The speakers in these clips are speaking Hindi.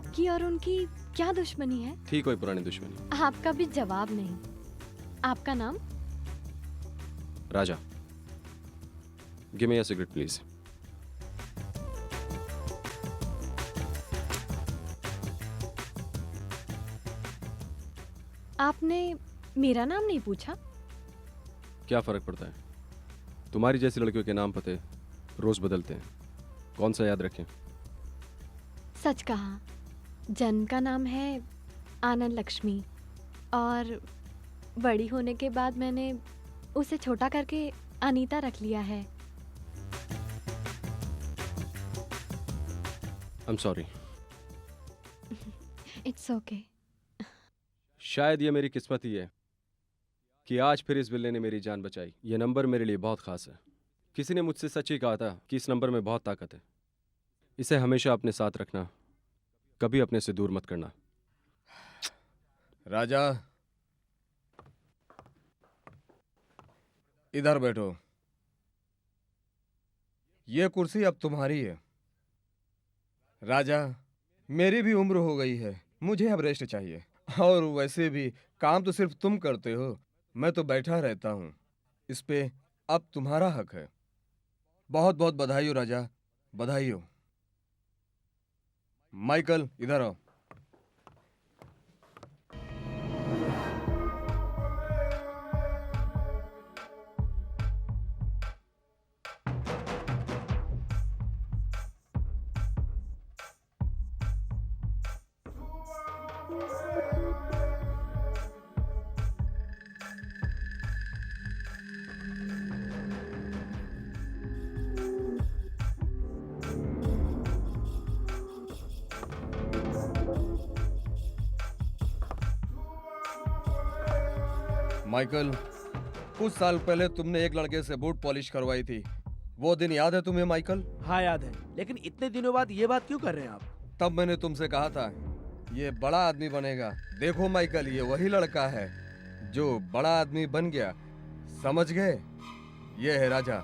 आपकी और उनकी क्या दुश्मनी है? थी कोई पुरानी दुश्मनी। आपका भी जवाब नहीं। आपका नाम? Raja. Give me a cigarette please. आपने मेरा नाम नहीं पूछा? क्या फर्क पड़ता है? तुम्हारी जैसी लड़कियों के नाम पते रोज बदलते हैं, कौन सा याद रखें? सच कहा, जन्म का नाम है आनंद लक्ष्मी और बड़ी होने के बाद मैंने उसे छोटा करके अनीता रख लिया है। I am sorry. It's okay. शायद ये मेरी किस्मत ही है कि आज फिर इस बिल्ले ने मेरी जान बचाई। ये नंबर मेरे लिए बहुत खास है। किसी ने मुझसे सच ही कहा था कि इस नंबर में बहुत ताकत है। इसे हमेशा अपने साथ रखना, कभी अपने से दूर मत करना। राजा, इधर बैठो। ये कुर्सी अब तुम्हारी है। राजा, मेरी भी उम्र हो गई है, मुझे अब रेस्ट चाहिए। और वैसे भी काम तो सिर्फ तुम करते हो, मैं तो बैठा रहता हूँ। इस पे अब तुम्हारा हक है। बहुत बहुत बधाई हो राजा, बधाई हो। माइकल, इधर आओ। माइकल, कुछ साल पहले तुमने एक लड़के से बूट पॉलिश करवाई थी, वो दिन याद है तुम्हें माइकल? हाँ याद है, लेकिन इतने दिनों बाद ये बात क्यों कर रहे हैं आप? तब मैंने तुमसे कहा था ये बड़ा आदमी बनेगा। देखो माइकल, ये वही लड़का है जो बड़ा आदमी बन गया। समझ गए? ये है राजा।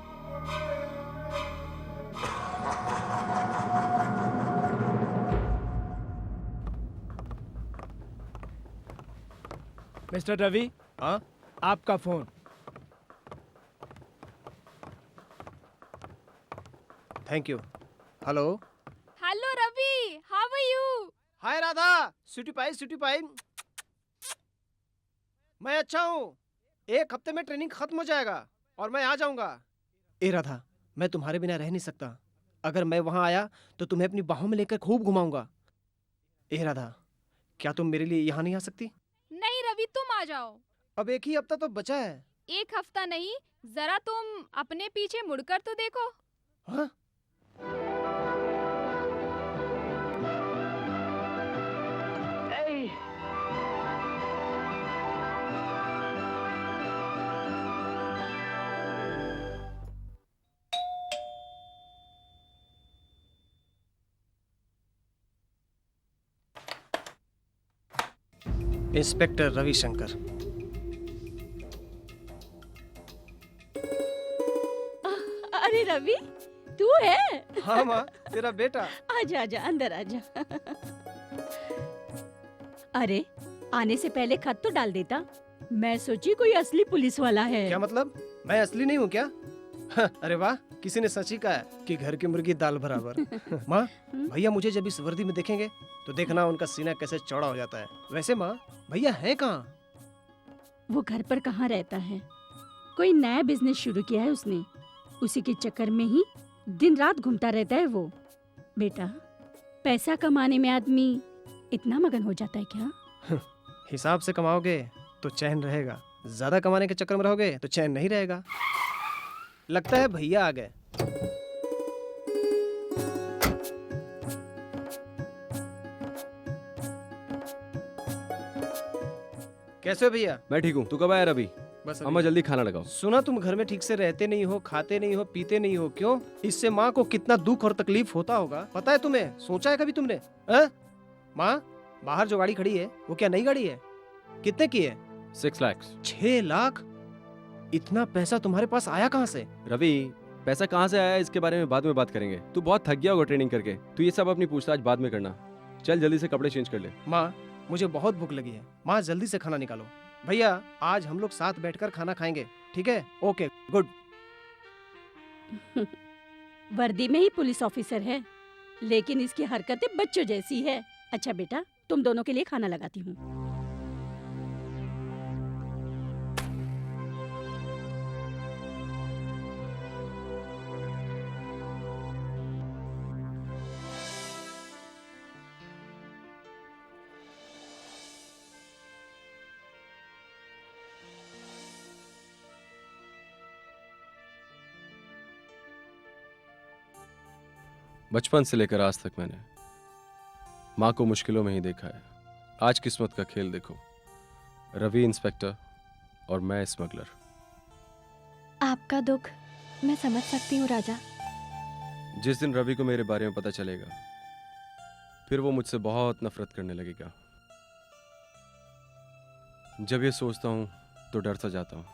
मिस्टर रवि, हाँ, आपका phone. Thank you. Hello. Hello Ravi, how are you? Hi Radha, sweetie pie sweetie pie. मैं अच्छा हूँ। एक हफ्ते में ट्रेनिंग खत्म हो जाएगा और मैं आ जाऊंगा। ए राधा, मैं तुम्हारे बिना रह नहीं सकता। अगर मैं वहां आया तो तुम्हें अपनी बाहों में लेकर खूब घुमाऊंगा। ए राधा, क्या तुम मेरे लिए यहाँ नहीं आ सकती? नहीं रवि, तुम आ जाओ। अब एक ही हफ्ता तो बचा है। एक हफ्ता नहीं, जरा तुम अपने पीछे मुड़कर तो देखो। हाँ? इंस्पेक्टर रविशंकर। अरे रवि, तू है? हाँ माँ, तेरा बेटा। आजा आजा, अंदर आजा। अरे, आने से पहले खत तो डाल देता। मैं सोची कोई असली पुलिस वाला है। क्या मतलब? मैं असली नहीं हूँ क्या? अरे वाह, किसी ने सच ही कहा है कि घर की मुर्गी दाल बराबर। माँ, भैया मुझे जब इस वर्दी में देखेंगे तो देखना उनका सीना कैसे चौड़ा हो जाता है। वैसे माँ, भैया है कहाँ? वो घर पर कहाँ रहता है? कोई नया बिजनेस शुरू किया है उसने, उसी के चक्कर में ही दिन रात घूमता रहता है वो। बेटा, पैसा कमाने में आदमी इतना मगन हो जाता है क्या? हिसाब से कमाओगे तो चैन रहेगा, ज्यादा कमाने के चक्कर में रहोगे तो चैन नहीं रहेगा। लगता है भैया आ गए। कैसे हो भैया? मैं ठीक हूँ, तू कब आया रवि? बस अम्मा जल्दी खाना लगाओ। सुना तुम घर में ठीक से रहते नहीं हो, खाते नहीं हो, पीते नहीं हो, क्यों? इससे माँ को कितना दुख और तकलीफ होता होगा, पता है तुम्हें? सोचा है कभी तुमने? माँ, बाहर जो गाड़ी खड़ी है वो क्या नई गाड़ी है? कितने की है? 6 लाख। 6 लाख? इतना पैसा तुम्हारे पास आया कहाँ से? रवि, पैसा कहाँ से आया इसके बारे में बाद में बात करेंगे। तू बहुत थक गया होगा ट्रेनिंग करके, तू ये सब अपनी पूछताछ बाद में करना। चल जल्दी से कपड़े चेंज कर ले। माँ, मुझे बहुत भूख लगी है। माँ, जल्दी से खाना निकालो। भैया, आज हम लोग साथ बैठकर खाना खाएंगे, ठीक है? Okay, good. वर्दी में ही पुलिस ऑफिसर है, लेकिन इसकी हरकतें बच्चों जैसी है। अच्छा बेटा, तुम दोनों के लिए खाना लगाती हूँ। बचपन से लेकर आज तक मैंने माँ को मुश्किलों में ही देखा है। आज किस्मत का खेल देखो, रवि इंस्पेक्टर और मैं स्मगलर। आपका दुख मैं समझ सकती हूँ राजा। जिस दिन रवि को मेरे बारे में पता चलेगा, फिर वो मुझसे बहुत नफरत करने लगेगा। जब ये सोचता हूँ तो डर सा जाता हूँ।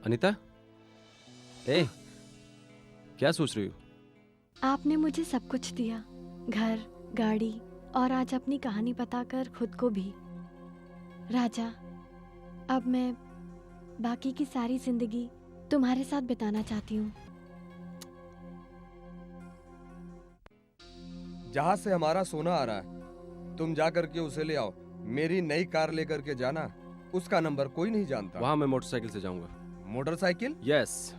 अनीता, ए, क्या सोच रही हो? आपने मुझे सब कुछ दिया, घर, गाड़ी और आज अपनी कहानी बताकर खुद को भी। राजा, अब मैं बाकी की सारी जिंदगी तुम्हारे साथ बिताना चाहती हूँ। जहां से हमारा सोना आ रहा है, तुम जा करके उसे ले आओ। मेरी नई कार लेकर के जाना, उसका नंबर कोई नहीं जानता। वहां मैं मोटरसाइकिल से जाऊंगा। Motorcycle? Yes.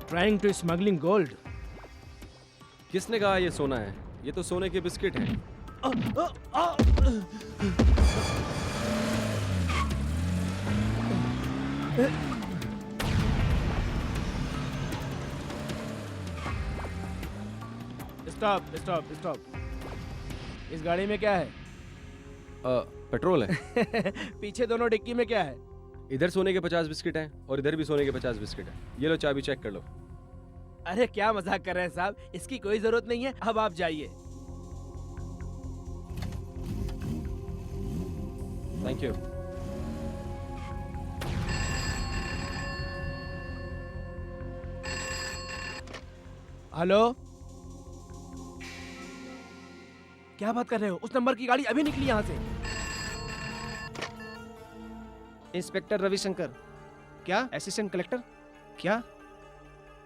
Trying to smuggling gold. किसने कहा ये सोना है? ये तो सोने के बिस्किट हैं। Stop stop stop. इस गाड़ी में क्या है? पेट्रोल है। पीछे दोनों डिक्की में क्या है? इधर सोने के 50 बिस्किट हैं और इधर भी सोने के 50 बिस्किट हैं। ये लो, चाबी चेक कर लो। अरे क्या मजाक कर रहे हैं साहब, इसकी कोई जरूरत नहीं है। अब आप जाइए। Thank you. हेलो, क्या बात कर रहे हो? उस नंबर की गाड़ी अभी निकली यहाँ से। इंस्पेक्टर रविशंकर। क्या? Assistant collector? क्या?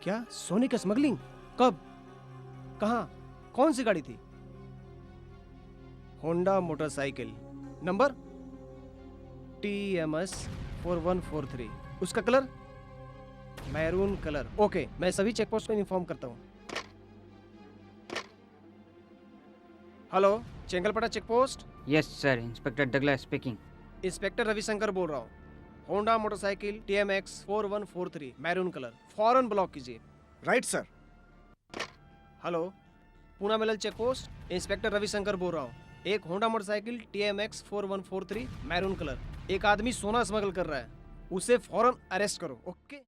क्या सोने का स्मगलिंग? कब? कहाँ? कौन सी गाड़ी थी? Honda motorcycle, number TMS 4143। उसका कलर मैरून कलर। ओके, मैं सभी चेक पोस्ट को इन्फॉर्म करता हूँ। Hello, Chengalpattu check post. Yes sir, inspector Dagla speaking. Inspector Ravishankar बोल रहा हूँ। Honda motorcycle TMX 4143 maroon colour, फौरन ब्लॉक कीजिए। Right sir. Hello, Poonamallee check post. Inspector Ravishankar बोल रहा हूँ। एक Honda motorcycle TMX 4143 maroon colour, एक आदमी सोना स्मगल कर रहा है, उसे फौरन अरेस्ट करो। ओके।